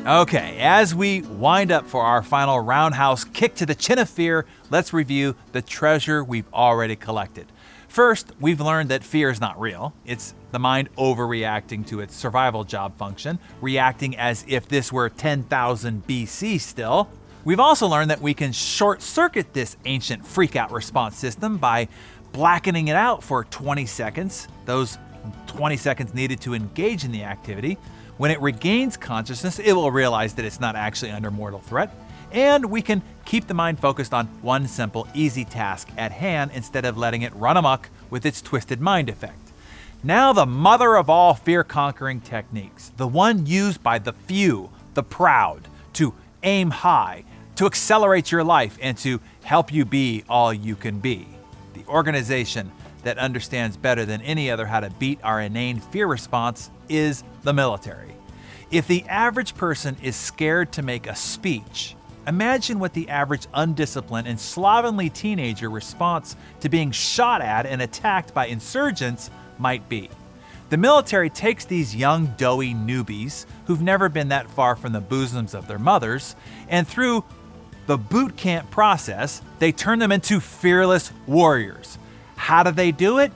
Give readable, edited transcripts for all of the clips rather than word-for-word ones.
Okay, as we wind up for our final roundhouse kick to the chin of fear, let's review the treasure we've already collected. First, we've learned that fear is not real. It's the mind overreacting to its survival job function, reacting as if this were 10,000 BC still. We've also learned that we can short-circuit this ancient freak-out response system by blackening it out for 20 seconds, those 20 seconds needed to engage in the activity. When it regains consciousness, it will realize that it's not actually under mortal threat. And we can keep the mind focused on one simple, easy task at hand instead of letting it run amok with its twisted mind effect. Now the mother of all fear-conquering techniques, the one used by the few, the proud, to aim high, to accelerate your life, and to help you be all you can be. The organization that understands better than any other how to beat our inane fear response is the military. If the average person is scared to make a speech, imagine what the average undisciplined and slovenly teenager response to being shot at and attacked by insurgents might be. The military takes these young, doughy newbies who've never been that far from the bosoms of their mothers, and through the boot camp process, they turn them into fearless warriors. How do they do it?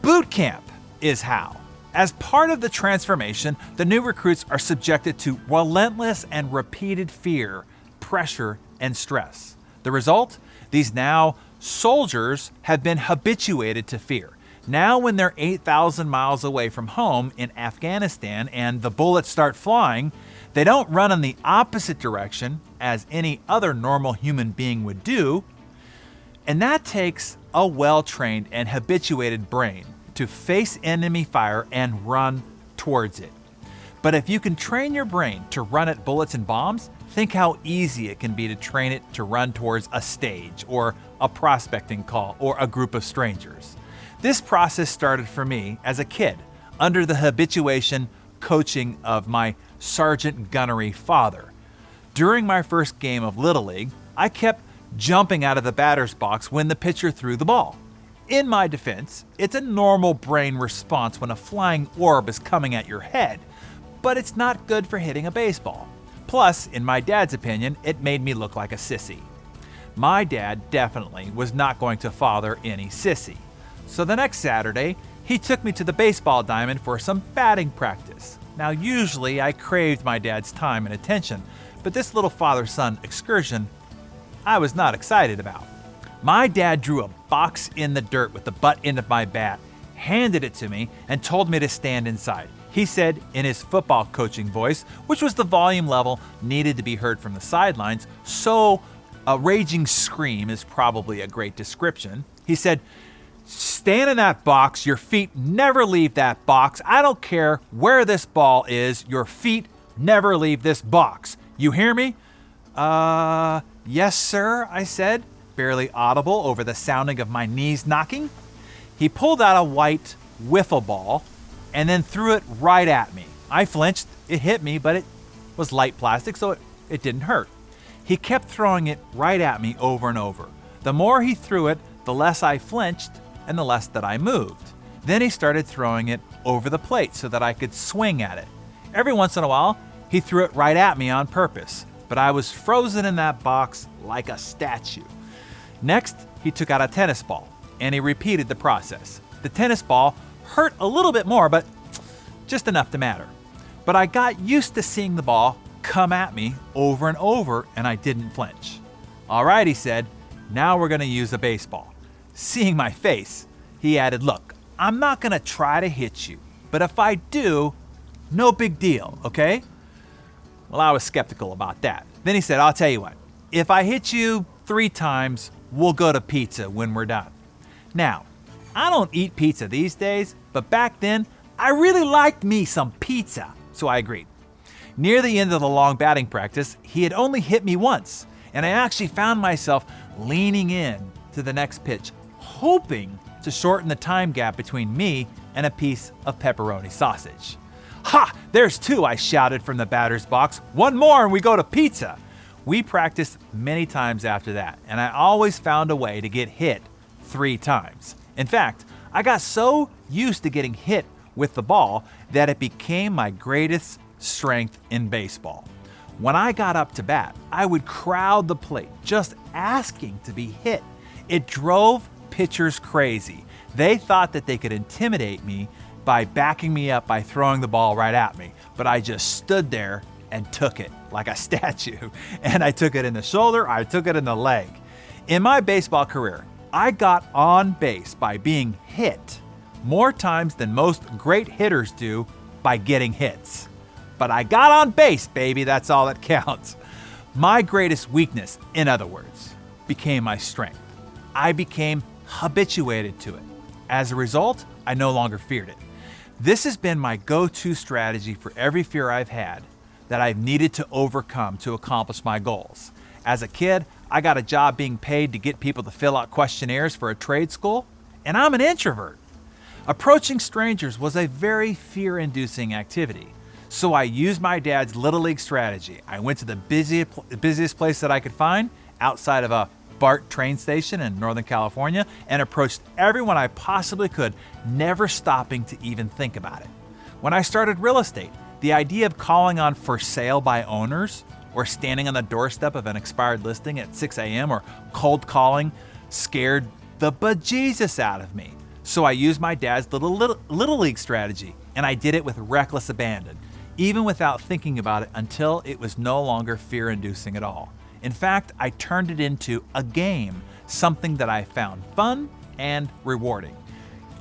Boot camp is how. As part of the transformation, the new recruits are subjected to relentless and repeated fear, pressure, and stress. The result? These now soldiers have been habituated to fear. Now when they're 8,000 miles away from home in Afghanistan and the bullets start flying, they don't run in the opposite direction as any other normal human being would do. And that takes a well-trained and habituated brain to face enemy fire and run towards it. But if you can train your brain to run at bullets and bombs, think how easy it can be to train it to run towards a stage or a prospecting call or a group of strangers. This process started for me as a kid under the habituation coaching of my sergeant gunnery father. During my first game of Little League, I kept jumping out of the batter's box when the pitcher threw the ball. In my defense, it's a normal brain response when a flying orb is coming at your head, but it's not good for hitting a baseball. Plus, in my dad's opinion, it made me look like a sissy. My dad definitely was not going to father any sissy. So the next Saturday, he took me to the baseball diamond for some batting practice. Now, usually I craved my dad's time and attention, but this little father-son excursion I was not excited about. My dad drew a box in the dirt with the butt end of my bat, handed it to me, and told me to stand inside. He said in his football coaching voice, which was the volume level needed to be heard from the sidelines, so a raging scream is probably a great description. He said, "Stand in that box, your feet never leave that box. I don't care where this ball is, your feet never leave this box. You hear me?" Yes, sir, I said, barely audible over the sounding of my knees knocking. He pulled out a white wiffle ball and then threw it right at me. I flinched. It hit me, but it was light plastic, so it didn't hurt. He kept throwing it right at me over and over. The more he threw it, the less I flinched and the less that I moved. Then he started throwing it over the plate so that I could swing at it. Every once in a while, he threw it right at me on purpose, but I was frozen in that box like a statue. Next, he took out a tennis ball, and he repeated the process. The tennis ball hurt a little bit more, but just enough to matter. But I got used to seeing the ball come at me over and over, and I didn't flinch. "All right," he said, "now we're going to use a baseball." Seeing my face, he added, "Look, I'm not going to try to hit you, but if I do, no big deal, okay?" Well, I was skeptical about that. Then he said, "I'll tell you what, if I hit you 3 times, we'll go to pizza when we're done." Now, I don't eat pizza these days, but back then, I really liked me some pizza, so I agreed. Near the end of the long batting practice, he had only hit me once, and I actually found myself leaning in to the next pitch, hoping to shorten the time gap between me and a piece of pepperoni sausage. "Ha! There's 2, I shouted from the batter's box. "One more and we go to pizza." We practiced many times after that, and I always found a way to get hit 3 times. In fact, I got so used to getting hit with the ball that it became my greatest strength in baseball. When I got up to bat, I would crowd the plate just asking to be hit. It drove pitchers crazy. They thought that they could intimidate me by backing me up by throwing the ball right at me, but I just stood there and took it like a statue. And I took it in the shoulder, I took it in the leg. In my baseball career, I got on base by being hit more times than most great hitters do by getting hits. But I got on base, baby, that's all that counts. My greatest weakness, in other words, became my strength. I became habituated to it. As a result, I no longer feared it. This has been my go-to strategy for every fear I've had that I've needed to overcome to accomplish my goals. As a kid, I got a job being paid to get people to fill out questionnaires for a trade school, and I'm an introvert. Approaching strangers was a very fear-inducing activity. So I used my dad's Little League strategy. I went to the busiest place that I could find outside of a BART train station in Northern California and approached everyone I possibly could, never stopping to even think about it. When I started real estate, the idea of calling on for sale by owners or standing on the doorstep of an expired listing at 6 a.m. or cold calling scared the bejesus out of me. So I used my dad's Little League strategy, and I did it with reckless abandon, even without thinking about it until it was no longer fear-inducing at all. In fact, I turned it into a game, something that I found fun and rewarding.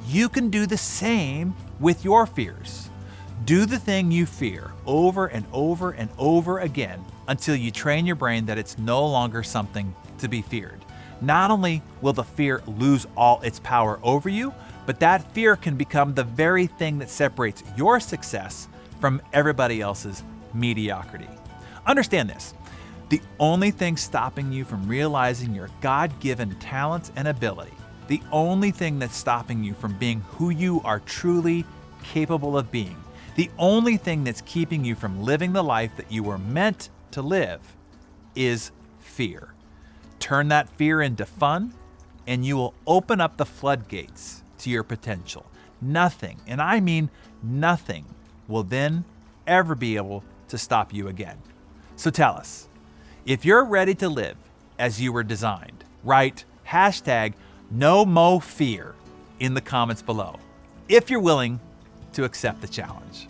You can do the same with your fears. Do the thing you fear over and over and over again until you train your brain that it's no longer something to be feared. Not only will the fear lose all its power over you, but that fear can become the very thing that separates your success from everybody else's mediocrity. Understand this. The only thing stopping you from realizing your God-given talents and ability, the only thing that's stopping you from being who you are truly capable of being, the only thing that's keeping you from living the life that you were meant to live is fear. Turn that fear into fun, and you will open up the floodgates to your potential. Nothing, and I mean nothing, will then ever be able to stop you again. So tell us, if you're ready to live as you were designed, write #NoMoFear in the comments below, if you're willing to accept the challenge.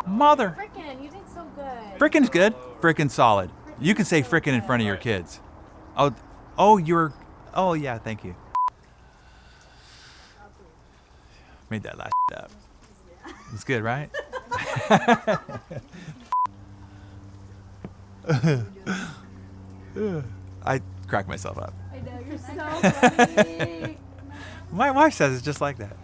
Mother. Frickin', you did so good. Frickin's good. Frickin' solid. You can say frickin' in front of your kids. Oh, yeah, thank you. Made that last up. It's good, right? I crack myself up. I know, you're so funny. My wife says it's just like that.